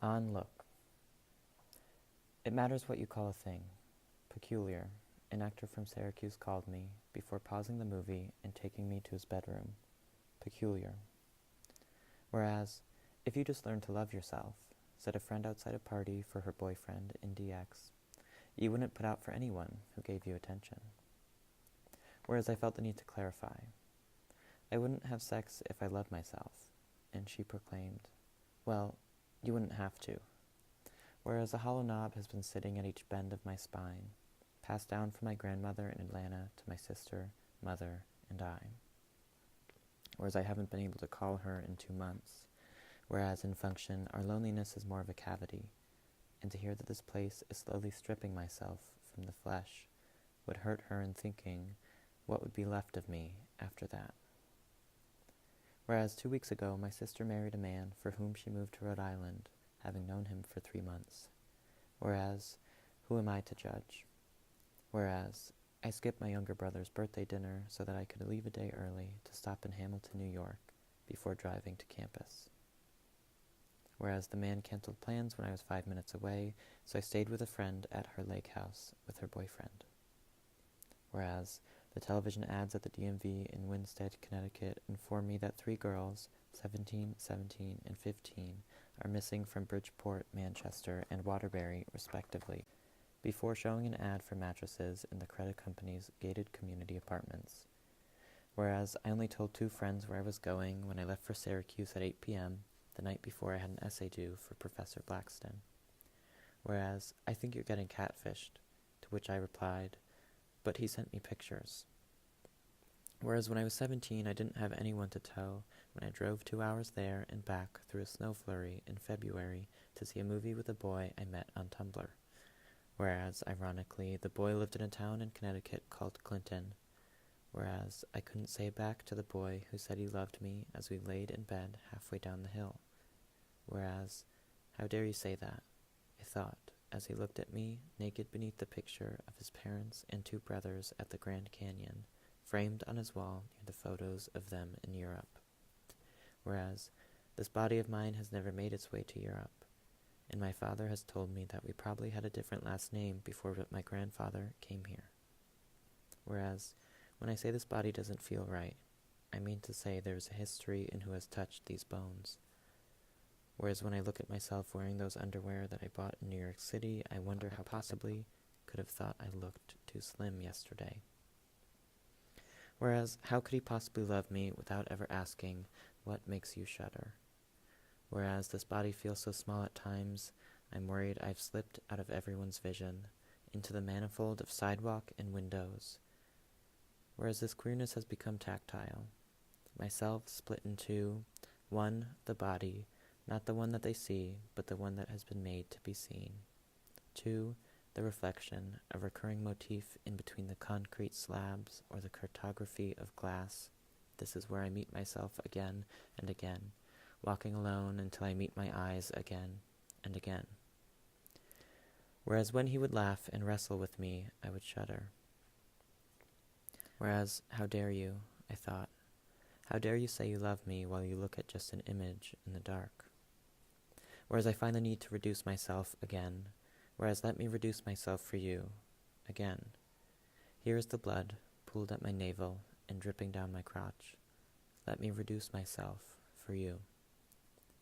On look. It matters what you call a thing. Peculiar. An actor from Syracuse called me before pausing the movie and taking me to his bedroom. Peculiar. Whereas, if you just learn to love yourself, said a friend outside a party for her boyfriend in DX, you wouldn't put out for anyone who gave you attention. Whereas I felt the need to clarify. I wouldn't have sex if I loved myself. And she proclaimed, well, you wouldn't have to. Whereas a hollow knob has been sitting at each bend of my spine, passed down from my grandmother in Atlanta to my sister, mother, and I. Whereas I haven't been able to call her in 2 months. Whereas in function, our loneliness is more of a cavity, and to hear that this place is slowly stripping myself from the flesh would hurt her in thinking what would be left of me after that. Whereas 2 weeks ago, my sister married a man for whom she moved to Rhode Island, having known him for 3 months. Whereas, who am I to judge? Whereas, I skipped my younger brother's birthday dinner so that I could leave a day early to stop in Hamilton, New York, before driving to campus. Whereas the man canceled plans when I was 5 minutes away, so I stayed with a friend at her lake house with her boyfriend. Whereas, the television ads at the DMV in Winstead, Connecticut inform me that 3 girls, 17, 17, and 15, are missing from Bridgeport, Manchester, and Waterbury, respectively, before showing an ad for mattresses in the credit company's gated community apartments. Whereas I only told 2 friends where I was going when I left for Syracuse at 8 p.m., the night before I had an essay due for Professor Blackston. Whereas, I think you're getting catfished, to which I replied, but he sent me pictures. Whereas when I was 17, I didn't have anyone to tow when I drove 2 hours there and back through a snow flurry in February to see a movie with a boy I met on Tumblr. Whereas, ironically, the boy lived in a town in Connecticut called Clinton. Whereas, I couldn't say back to the boy who said he loved me as we laid in bed halfway down the hill. Whereas, how dare you say that? I thought, as he looked at me, naked beneath the picture of his parents and 2 brothers at the Grand Canyon, framed on his wall near the photos of them in Europe. Whereas, this body of mine has never made its way to Europe, and my father has told me that we probably had a different last name before my grandfather came here. Whereas, when I say this body doesn't feel right, I mean to say there is a history in who has touched these bones. Whereas when I look at myself wearing those underwear that I bought in New York City, I wonder how possibly could have thought I looked too slim yesterday. Whereas, how could he possibly love me without ever asking, what makes you shudder? Whereas this body feels so small at times, I'm worried I've slipped out of everyone's vision, into the manifold of sidewalk and windows. Whereas this queerness has become tactile. Myself split in 2, 1, the body, not the one that they see, but the one that has been made to be seen. 2, the reflection, a recurring motif in between the concrete slabs or the cartography of glass. This is where I meet myself again and again, walking alone until I meet my eyes again and again. Whereas when he would laugh and wrestle with me, I would shudder. Whereas, how dare you, I thought. How dare you say you love me while you look at just an image in the dark? Whereas I find the need to reduce myself again. Whereas let me reduce myself for you, again. Here is the blood, pooled at my navel and dripping down my crotch. Let me reduce myself for you,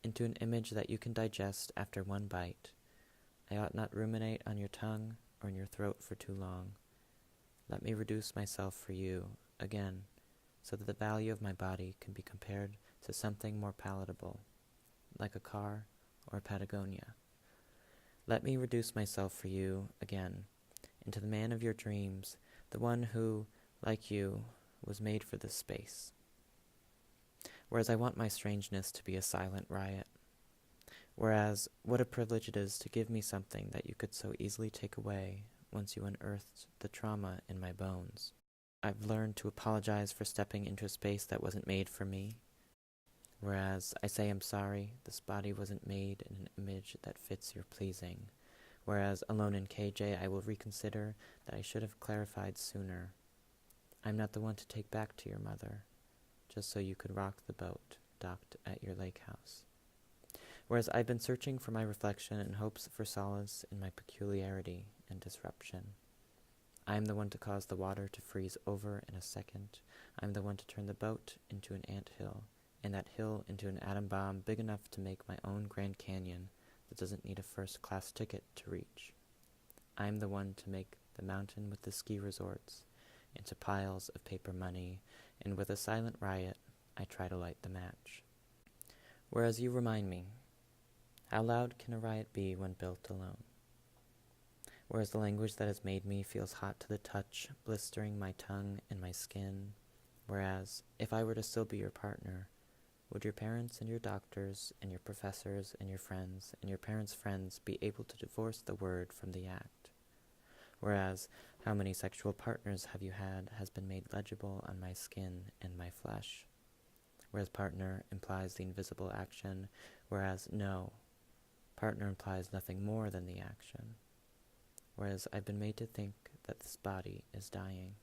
into an image that you can digest after 1 bite. I ought not ruminate on your tongue or in your throat for too long. Let me reduce myself for you, again, so that the value of my body can be compared to something more palatable, like a car or Patagonia. Let me reduce myself for you, again, into the man of your dreams, the one who, like you, was made for this space. Whereas I want my strangeness to be a silent riot. Whereas, what a privilege it is to give me something that you could so easily take away once you unearthed the trauma in my bones. I've learned to apologize for stepping into a space that wasn't made for me. Whereas I say I'm sorry, this body wasn't made in an image that fits your pleasing. Whereas alone in KJ, I will reconsider that I should have clarified sooner. I'm not the one to take back to your mother, just so you could rock the boat docked at your lake house. Whereas I've been searching for my reflection in hopes for solace in my peculiarity and disruption. I am the one to cause the water to freeze over in a second. I am the one to turn the boat into an anthill, and that hill into an atom bomb big enough to make my own Grand Canyon that doesn't need a first-class ticket to reach. I am the one to make the mountain with the ski resorts into piles of paper money, and with a silent riot, I try to light the match. Whereas you remind me, how loud can a riot be when built alone? Whereas the language that has made me feels hot to the touch, blistering my tongue and my skin. Whereas, if I were to still be your partner, would your parents and your doctors and your professors and your friends and your parents' friends be able to divorce the word from the act? Whereas, how many sexual partners have you had has been made legible on my skin and my flesh. Whereas partner implies the invisible action, whereas no, partner implies nothing more than the action. Whereas I've been made to think that this body is dying.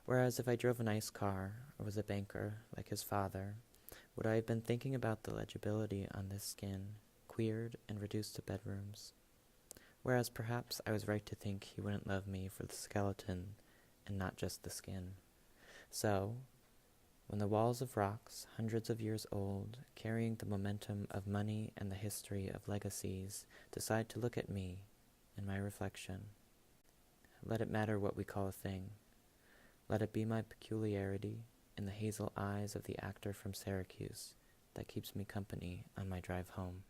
Whereas if I drove a nice car, or was a banker like his father, would I have been thinking about the legibility on this skin, queered and reduced to bedrooms? Whereas perhaps I was right to think he wouldn't love me for the skeleton and not just the skin. So, when the walls of rocks, hundreds of years old, carrying the momentum of money and the history of legacies, decide to look at me and my reflection, let it matter what we call a thing. Let it be my peculiarity in the hazel eyes of the actor from Syracuse that keeps me company on my drive home.